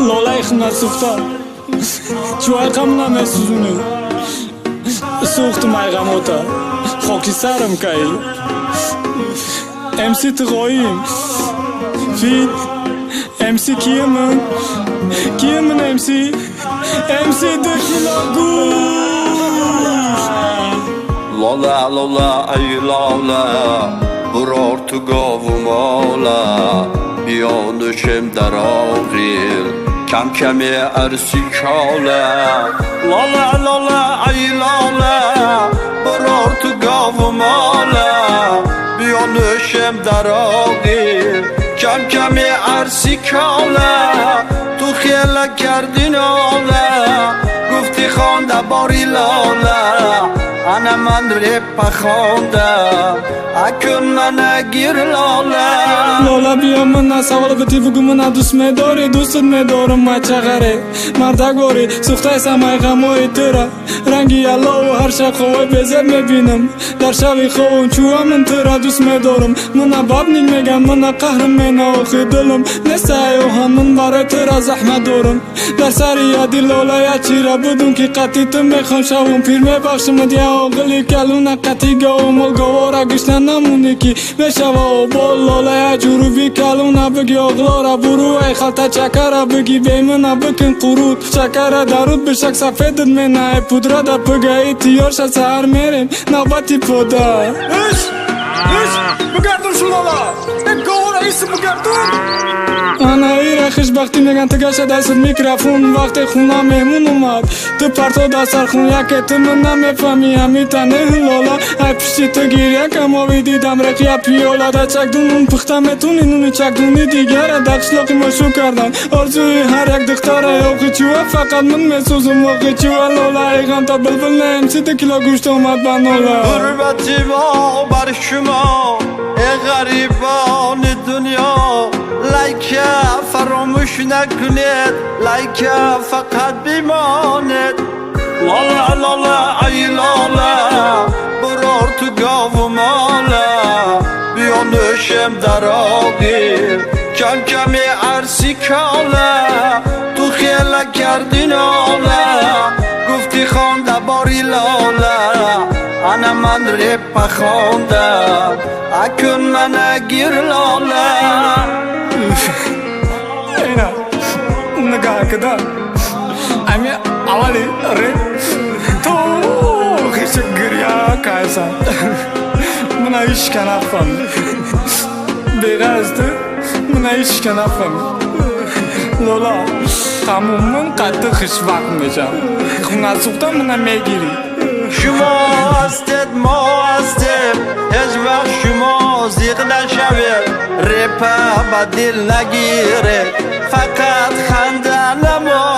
لالای خم نسوخته چوهای غم نمیسوزونی سوخت مای غموتا خاکی سرم که امسی تقاییم فید امسی کیه من امسی دو کیلو گوش لالا لالا ای لالا برار تو گاوم آلا بیانشم در آغیل کم کمی ارسی کاله لالا لالا ای لالا برار تو گاوم آلا بیانشم در آغیل کم کمی ارسی کاله تو خیله کردین آله گفتی خانده باری لاله انا من رپ خوندم اکن من گیر لاله بیا من سوال بتی بگو من دوست میداری دوستت میدارم ما چغره مردگاری سوخته سمای غمای ترا رنگی الله و هر شب خواه بزر میبینم در شبی خواه چوه من ترا دوست میدارم من باب نیم میگم من قهرم مینا آخی دلم نسای و همون برای ترا زحمت دارم در سری یادی لالا چی را بدون که قطی تو میخوام شوم پیر میبخشم دیا آقلی کلون قطی گاو مال گوارا گشتن نمونی که بشوا و بال لالا جروبی کلون بگی آقلارا برو ای خلطه چکر بگی بیمنا بکن قرود چکر درود بشک سفیدت منای پودره در پگه تیار شد سهر میریم نوبتی پودا بگردون شو لالا یک گوارا ایسی بگردون انا ایره خوشبختی میگن تگه شد دست میکرافون وقت خونه مهمون اومد تو پرتو دستر خون یکی تو من نمیفهمی همی تنه لالا ای پشتی تو گیر یکم آوی دیدم رقیه پیالا دا چکدون اون پخته میتونی نونی چکدونی دیگره دقشلاقی مشو کردن آرزوی هر یک دختره اوقی چوه فقط من میسوزم اوقی چوه لالا ای غم تا بلبل نیم 3 کیلو گوشت اومد بنالا غربتی با بر شما ای غریبان دنیا لایک فراموش نکنید لایک فقط بیمانید لالا لالا ای لالا برار تو گاو مالا بیانشم در آغیل کم کمی عرصی کاله تو خیله کردین آله گفتی خانده باری لاله انا من رپ خوندم اکن من گیر لاله اینا نگاه کده امی اولی رپ تو خیش گریا کایسا من ایش کنافم بیغازده من ایش کنافم لالا قامون من قد خش وقت میشم خونه سوخته من میگیری شما هستید ما هستیم هیچ وقت شما زیغ نشوید رپ با دل نگیره فقط خنده نما